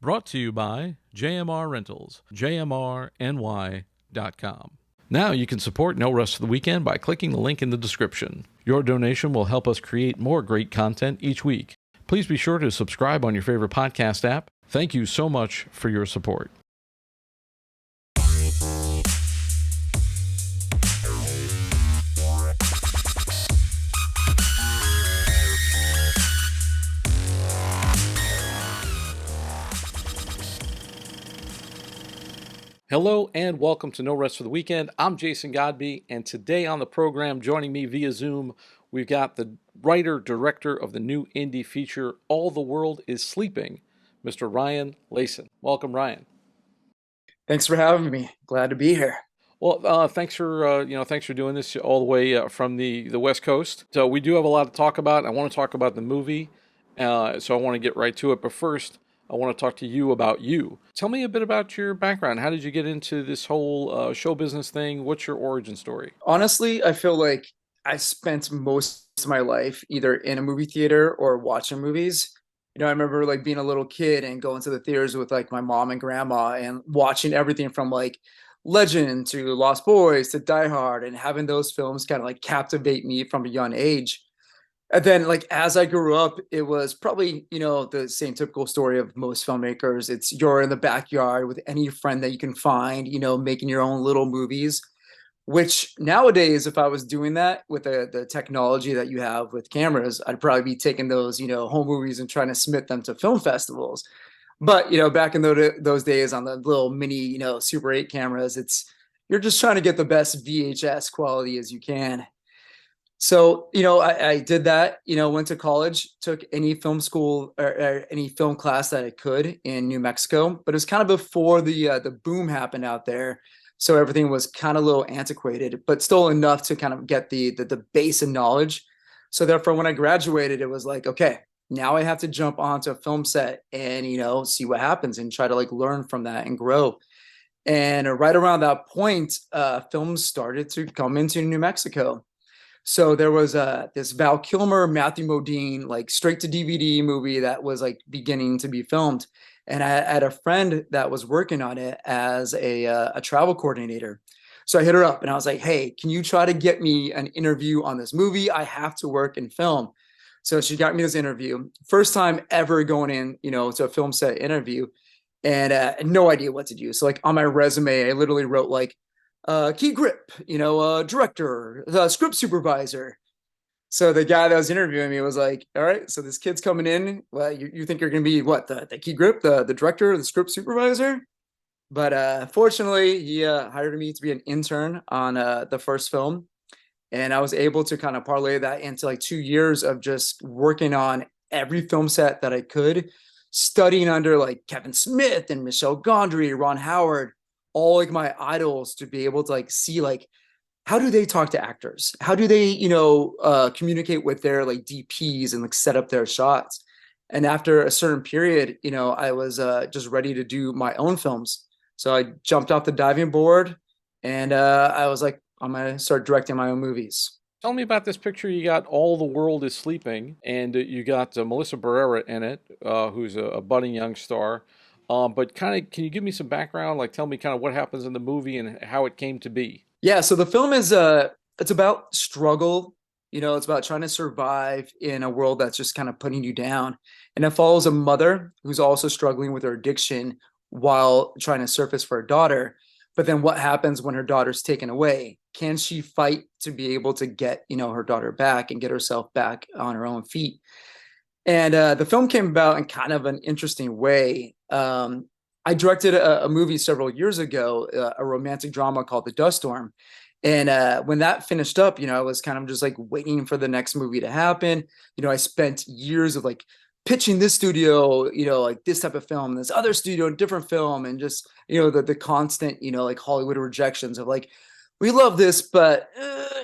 Brought to you by JMR Rentals, jmrny.com. Now you can support No Rest for the Weekend by clicking the link in the description. Your donation will help us create more great content each week. Please be sure to subscribe on your favorite podcast app. Thank you so much for your support. Hello and welcome to No Rest for the Weekend. I'm Jason Godbey, and today on the program, joining me via Zoom, we've got the writer-director of the new indie feature, All the World is Sleeping, Mr. Ryan Lacen. Welcome, Ryan. Thanks for having me. Glad to be here. Well, thanks for doing this all the way from the West Coast. So we do have a lot to talk about. I want to talk about the movie, so I want to get right to it. But first, I want to talk to you about you. Tell me a bit about your background. How did you get into this whole show business thing? What's your origin story? Honestly, I feel like I spent most of my life either in a movie theater or watching movies. I remember like being a little kid and going to the theaters with like my mom and grandma and watching everything from like Legend to Lost Boys to Die Hard and having those films kind of like captivate me from a young age. And then, like, as I grew up, it was probably, the same typical story of most filmmakers. It's you're in the backyard with any friend that you can find, making your own little movies, which nowadays, if I was doing that with the technology that you have with cameras, I'd probably be taking those, home movies and trying to submit them to film festivals. But, back in those days on the little mini, Super 8 cameras, you're just trying to get the best VHS quality as you can. So, I did that, went to college, took any film school or any film class that I could in New Mexico, but it was kind of before the boom happened out there. So everything was kind of a little antiquated, but still enough to kind of get the base of knowledge. So therefore, when I graduated, it was like, okay, now I have to jump onto a film set and, see what happens and try to like learn from that and grow. And right around that point, films started to come into New Mexico. So there was this Val Kilmer, Matthew Modine, like straight to DVD movie that was like beginning to be filmed. And I had a friend that was working on it as a travel coordinator. So I hit her up and I was like, hey, can you try to get me an interview on this movie? I have to work in film. So she got me this interview. First time ever going in, to a film set interview, and no idea what to do. So like on my resume, I literally wrote like, key grip, director, the script supervisor. So the guy that was interviewing me was like, all right, so this kid's coming in. Well, you think you're going to be what, the key grip, the director, the script supervisor? But fortunately, he hired me to be an intern on the first film. And I was able to kind of parlay that into like 2 years of just working on every film set that I could, studying under like Kevin Smith and Michelle Gondry, Ron Howard, all like my idols, to be able to like see like how do they talk to actors, how do they communicate with their like DPs and like set up their shots. And after a certain period, I was just ready to do my own films. So I jumped off the diving board and I was like, I'm gonna start directing my own movies. Tell me about this picture. You got All the World is Sleeping, and you got Melissa Barrera in it, who's a budding young star. But kind of, can you give me some background? Like, tell me kind of what happens in the movie and how it came to be. Yeah, so the film is it's about struggle. It's about trying to survive in a world that's just kind of putting you down. And it follows a mother who's also struggling with her addiction while trying to surface for her daughter. But then what happens when her daughter's taken away? Can she fight to be able to get, her daughter back and get herself back on her own feet? And the film came about in kind of an interesting way. I directed a movie several years ago, a romantic drama called The Dust Storm. And when that finished up, I was kind of just like waiting for the next movie to happen. I spent years of like pitching this studio, like this type of film, this other studio, different film, and just, the constant, like Hollywood rejections of like, we love this, but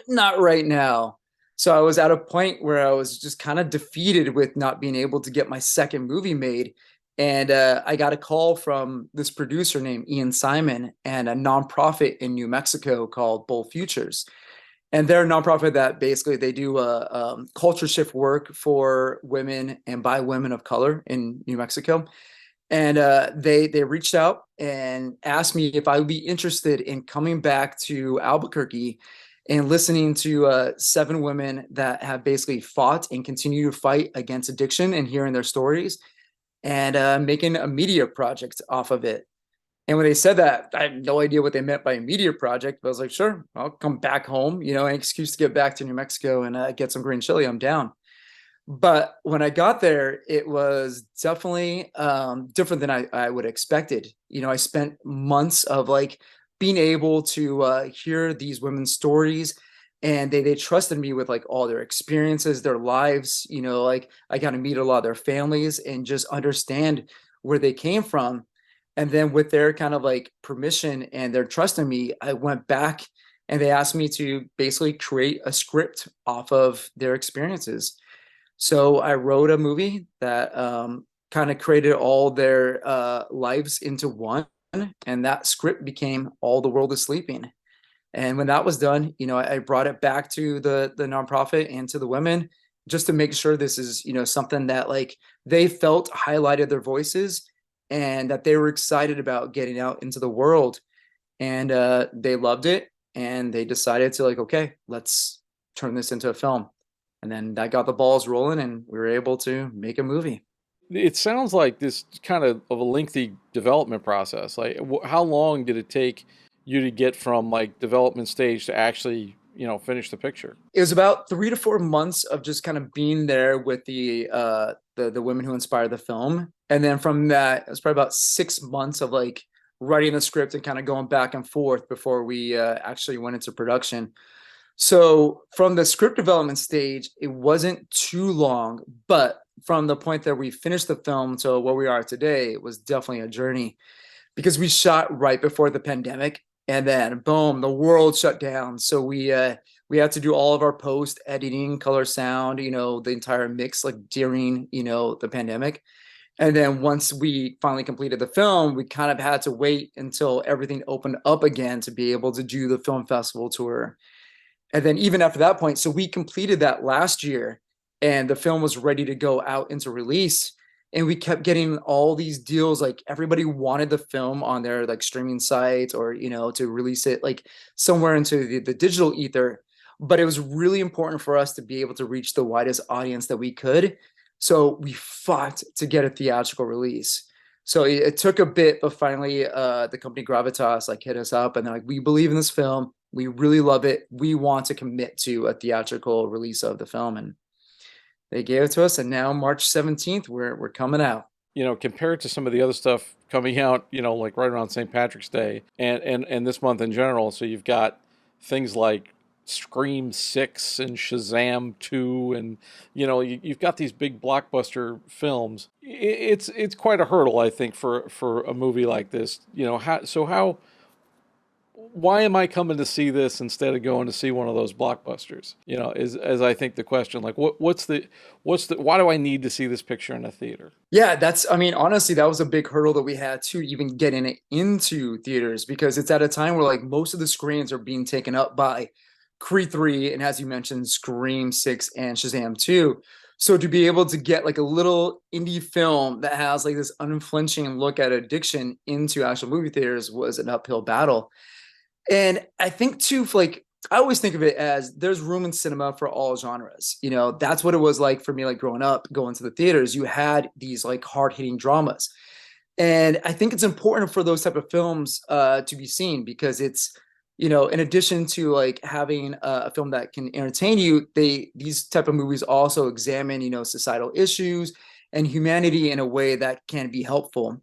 not right now. So I was at a point where I was just kind of defeated with not being able to get my second movie made. And I got a call from this producer named Ian Simon and a nonprofit in New Mexico called Bold Futures. And they're a nonprofit that basically they do culture shift work for women and by women of color in New Mexico. And they reached out and asked me if I would be interested in coming back to Albuquerque and listening to 7 women that have basically fought and continue to fight against addiction and hearing their stories and making a media project off of it. And when they said that, I had no idea what they meant by a media project, but I was like, sure, I'll come back home, an excuse to get back to New Mexico and get some green chili. I'm down. But when I got there, it was definitely different than I would have expected. I spent months of like being able to hear these women's stories, and they trusted me with like all their experiences, their lives. Like I got to meet a lot of their families and just understand where they came from. And then with their kind of like permission and their trust in me, I went back and they asked me to basically create a script off of their experiences. So I wrote a movie that kind of created all their lives into one, and that script became All the World is Sleeping. And when that was done, I brought it back to the nonprofit and to the women just to make sure this is something that like they felt highlighted their voices and that they were excited about getting out into the world. And they loved it, and they decided to like, okay, let's turn this into a film. And then that got the balls rolling, and we were able to make a movie. It sounds like this kind of a lengthy development process. Like, how long did it take you to get from like development stage to actually, finish the picture? It was about 3 to 4 months of just kind of being there with the women who inspired the film, and then from that, it was probably about 6 months of like writing the script and kind of going back and forth before we actually went into production. So from the script development stage, it wasn't too long, but from the point that we finished the film to where we are today, it was definitely a journey because we shot right before the pandemic, and then boom, the world shut down. So we had to do all of our post editing, color, sound, the entire mix like during the pandemic. And then once we finally completed the film, we kind of had to wait until everything opened up again to be able to do the film festival tour. And then even after that point, so we completed that last year and the film was ready to go out into release. And we kept getting all these deals. Like everybody wanted the film on their like streaming sites or, to release it like somewhere into the digital ether. But it was really important for us to be able to reach the widest audience that we could. So we fought to get a theatrical release. So it took a bit, but finally the company Gravitas like hit us up and they're like, we believe in this film. We really love it. We want to commit to a theatrical release of the film. And they gave it to us. And now March 17th, we're coming out. Compared to some of the other stuff coming out, like right around St. Patrick's Day and this month in general. So you've got things like Scream 6 and Shazam 2 and you've got these big blockbuster films. It's quite a hurdle, I think, for a movie like this. How why am I coming to see this instead of going to see one of those blockbusters? Is as I think the question, like what's the why do I need to see this picture in a theater? Yeah, I mean, honestly, that was a big hurdle that we had to even getting it into theaters because it's at a time where like most of the screens are being taken up by Creed 3 and as you mentioned, Scream 6 and Shazam 2. So to be able to get like a little indie film that has like this unflinching look at addiction into actual movie theaters was an uphill battle. And I think too, like I always think of it as there's room in cinema for all genres. That's what it was like for me, like growing up, going to the theaters. You had these like hard hitting dramas, and I think it's important for those type of films to be seen because it's in addition to like having a film that can entertain you, these type of movies also examine societal issues and humanity in a way that can be helpful.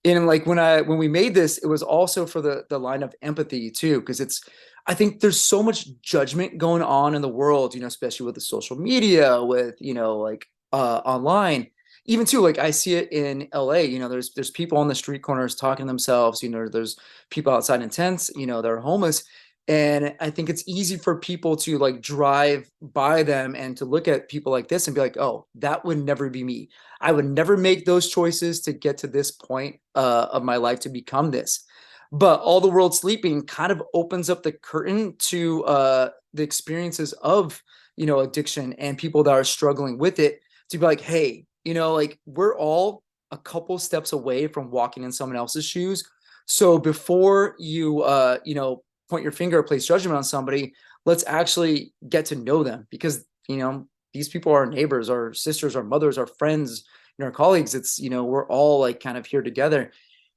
And like when we made this, it was also for the line of empathy too, because I think there's so much judgment going on in the world, especially with the social media, with like online, even too. Like I see it in LA. There's people on the street corners talking to themselves. There's people outside in tents. They're homeless, and I think it's easy for people to like drive by them and to look at people like this and be like, oh, that would never be me. I would never make those choices to get to this point of my life to become this. But All the World Sleeping kind of opens up the curtain to the experiences of, addiction and people that are struggling with it to be like, hey, like we're all a couple steps away from walking in someone else's shoes. So before you point your finger or place judgment on somebody, let's actually get to know them, because these people are our neighbors, our sisters, our mothers, our friends, our colleagues. It's we're all like kind of here together.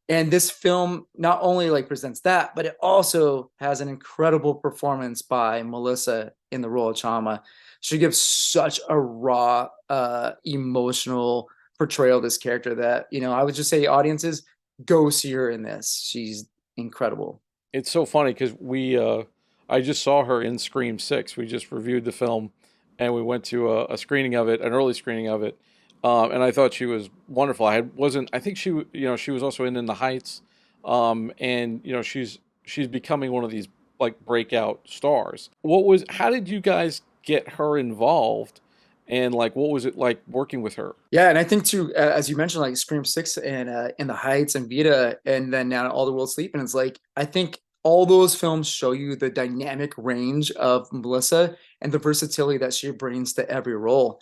And this film not only like presents that, but it also has an incredible performance by Melissa in the role of Chama. She gives such a raw, emotional portrayal of this character that, I would just say audiences, go see her in this. She's incredible. It's so funny because I just saw her in Scream 6. We just reviewed the film and we went to a screening of it, an early screening of it. And I thought she was wonderful. I think she was also in The Heights. And she's becoming one of these like breakout stars. How did you guys get her involved? And like, what was it like working with her? Yeah, and I think too, as you mentioned, like Scream 6 and In the Heights and Vita, and then now All the World Sleep, and it's like I think all those films show you the dynamic range of Melissa and the versatility that she brings to every role.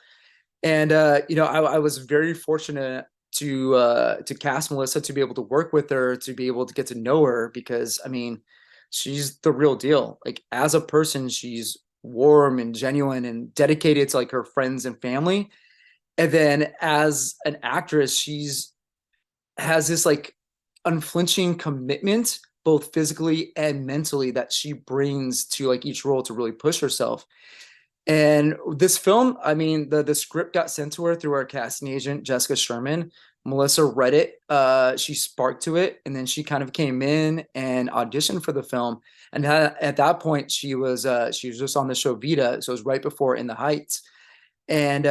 And I was very fortunate to cast Melissa, to be able to work with her, to be able to get to know her, because I mean, she's the real deal. Like as a person, she's warm and genuine and dedicated to like her friends and family. And then as an actress, she's has this like unflinching commitment, both physically and mentally, that she brings to like each role to really push herself. And this film, I mean, the script got sent to her through our casting agent, Jessica Sherman. Melissa read it, she sparked to it, and then she kind of came in and auditioned for the film. And at that point, she was just on the show Vita, so it was right before In the Heights. And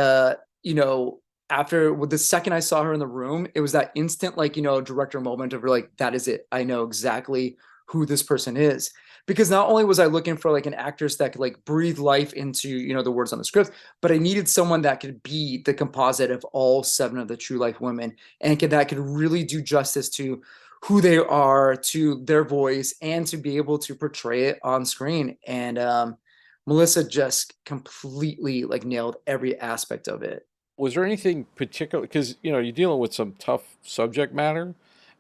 you know, after with the second I saw her in the room, it was that instant, like, director moment of like, that is it. I know exactly who this person is. Because not only was I looking for like an actress that could like breathe life into, the words on the script, but I needed someone that could be the composite of all seven of the true life women, and that could really do justice to who they are, to their voice, and to be able to portray it on screen. And Melissa just completely like nailed every aspect of it. Was there anything particular? Because you're dealing with some tough subject matter,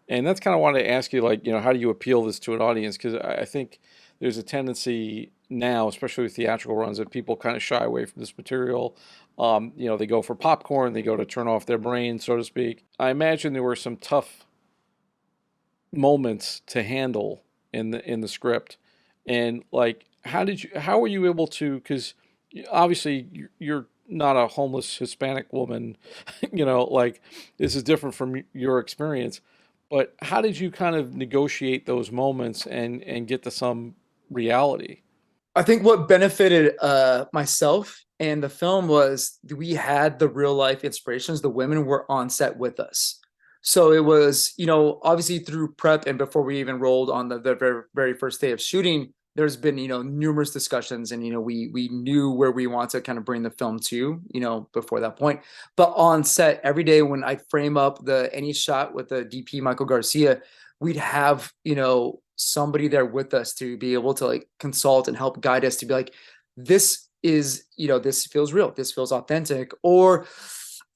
and that's kind of wanted to ask you, like, how do you appeal this to an audience? Because I think there's a tendency now, especially with theatrical runs, that people kind of shy away from this material. They go for popcorn, they go to turn off their brain, so to speak. I imagine there were some tough moments to handle in the script, and like, how were you able to? Because obviously you're not a homeless Hispanic woman, like this is different from your experience. But how did you kind of negotiate those moments and get to some reality? I think what benefited myself and the film was we had the real life inspirations. The women were on set with us. So it was, obviously through prep and before we even rolled on the very, very first day of shooting, there's been, numerous discussions, and, we knew where we want to kind of bring the film to, before that point. But on set every day when I frame up any shot with the DP, Michael Garcia, we'd have, somebody there with us to be able to like consult and help guide us, to be like, this is, this feels real, this feels authentic, or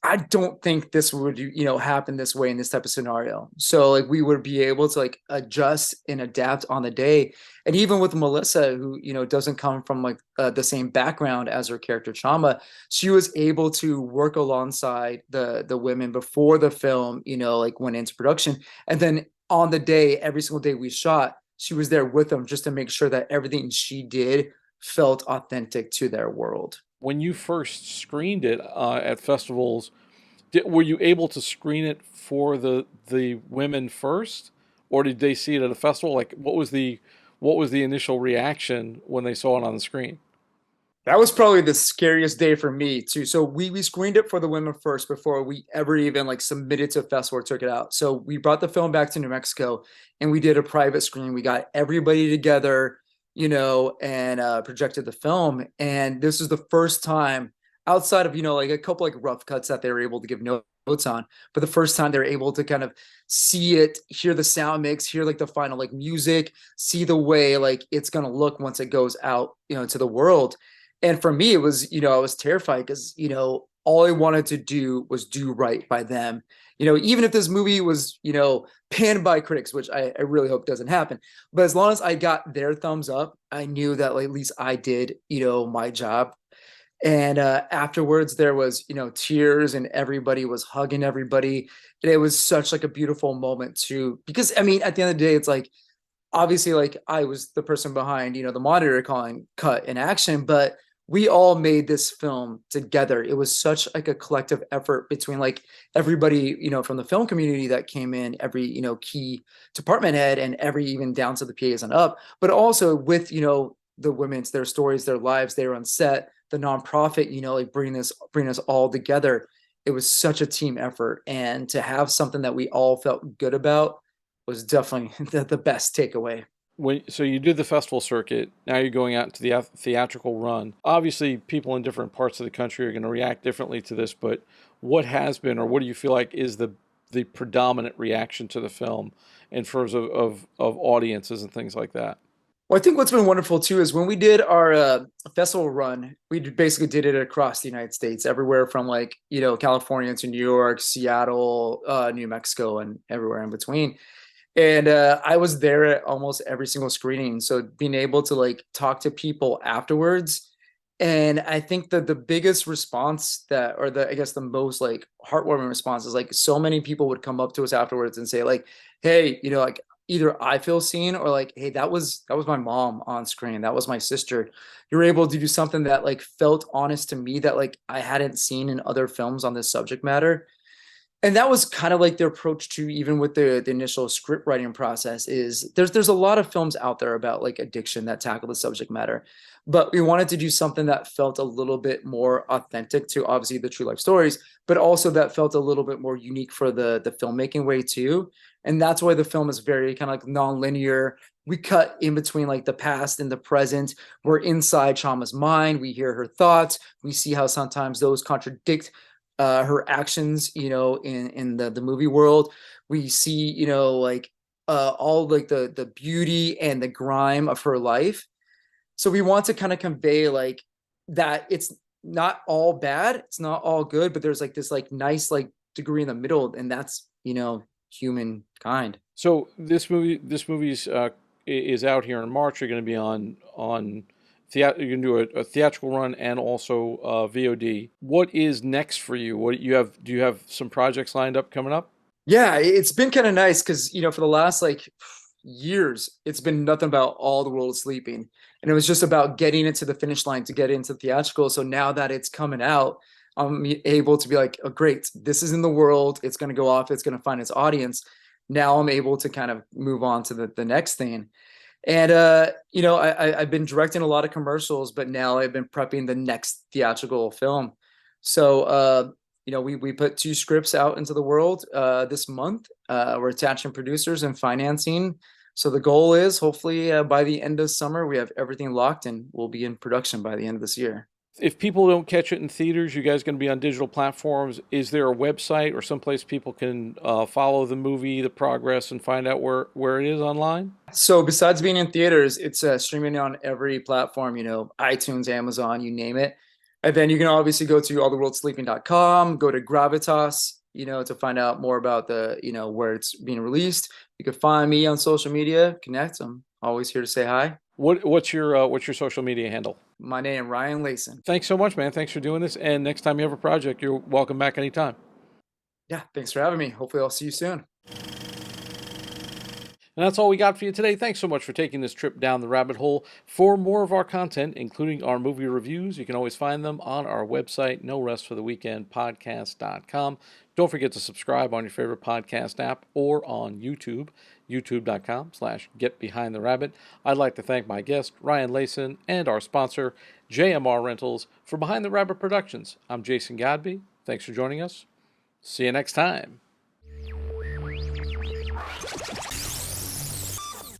I don't think this would, happen this way in this type of scenario. So like we would be able to like adjust and adapt on the day. And even with Melissa, who, doesn't come from like the same background as her character Chama, she was able to work alongside the women before the film, like went into production. And then on the day, every single day we shot, she was there with them just to make sure that everything she did felt authentic to their world. When you first screened it at festivals, were you able to screen it for the women first, or did they see it at a festival? Like, what was the initial reaction when they saw it on the screen? That was probably the scariest day for me too. So we screened it for the women first before we ever even like submitted to a festival or took it out. So we brought the film back to New Mexico and we did a private screening. We got everybody together, and projected the film. And this was the first time, outside of, like a couple like rough cuts that they were able to give notes on, but the first time they were able to kind of see it, hear the sound mix, hear like the final like music, see the way like it's gonna look once it goes out, to the world. And for me, it was, I was terrified because, all I wanted to do was do right by them. even if this movie was, panned by critics, which I really hope doesn't happen, but as long as I got their thumbs up, I knew that like, at least I did, my job. And afterwards there was, tears, and everybody was hugging everybody. And it was such like a beautiful moment too, because I mean, at the end of the day, it's like, obviously like I was the person behind, the monitor calling cut and action, but we all made this film together. It was such like a collective effort between like everybody, from the film community that came in, every, key department head, and every, even down to the PAs and up, but also with, the women's, their stories, their lives, they were on set, the nonprofit, like bring us all together. It was such a team effort. And to have something that we all felt good about was definitely the best takeaway. So you did the festival circuit. Now you're going out into the theatrical run. Obviously, people in different parts of the country are going to react differently to this. But what has been, or what do you feel like is the predominant reaction to the film in terms of audiences and things like that? Well, I think what's been wonderful too is when we did our festival run, we basically did it across the United States, everywhere from like, California to New York, Seattle, New Mexico, and everywhere in between. And I was there at almost every single screening. So being able to like talk to people afterwards. And I think that the biggest response that, or I guess the most like heartwarming response is like so many people would come up to us afterwards and say like, hey, like either I feel seen, or like, hey, that was my mom on screen. That was my sister. You're able to do something that like felt honest to me, that like I hadn't seen in other films on this subject matter. And that was kind of like their approach to, even with the initial script writing process, is there's a lot of films out there about like addiction that tackle the subject matter, but we wanted to do something that felt a little bit more authentic to obviously the true life stories, but also that felt a little bit more unique for the filmmaking way too. And that's why the film is very kind of like non-linear. We cut in between like the past and the present. We're inside Chama's mind. We hear her thoughts. We see how sometimes those contradict her actions, in the movie world. We see, like all like the beauty and the grime of her life. So we want to kind of convey like that it's not all bad, it's not all good, but there's like this like nice like degree in the middle, and that's, humankind. So this movie's is out here in March. You're going to be on you're going to do a theatrical run and also VOD. What is next for you? What you have? Do you have some projects lined up coming up? Yeah, it's been kind of nice because, for the last like years, it's been nothing about All the World is Sleeping. And it was just about getting it to the finish line to get into theatrical. So now that it's coming out, I'm able to be like, oh, great, this is in the world. It's going to go off. It's going to find its audience. Now I'm able to kind of move on to the next thing. And, I've been directing a lot of commercials, but now I've been prepping the next theatrical film. So, we put 2 scripts out into the world this month. We're attaching producers and financing. So the goal is hopefully by the end of summer, we have everything locked and we'll be in production by the end of this year. If people don't catch it in theaters, you guys going to be on digital platforms. Is there a website or someplace people can follow the movie, the progress, and find out where it is online? So besides being in theaters, it's streaming on every platform, iTunes, Amazon, you name it. And then you can obviously go to alltheworldsleeping.com, go to Gravitas, to find out more about the, where it's being released. You can find me on social media, connect. I'm always here to say hi. What's your social media handle? My name, Ryan Lacen. Thanks so much, man. Thanks for doing this. And next time you have a project, you're welcome back anytime. Yeah, thanks for having me. Hopefully I'll see you soon. And that's all we got for you today. Thanks so much for taking this trip down the rabbit hole. For more of our content, including our movie reviews, you can always find them on our website, norestfortheweekendpodcast.com. Don't forget to subscribe on your favorite podcast app or on YouTube, youtube.com/getbehindtherabbit. I'd like to thank my guest, Ryan Lacen, and our sponsor, JMR Rentals, for Behind the Rabbit Productions. I'm Jason Godbey. Thanks for joining us. See you next time.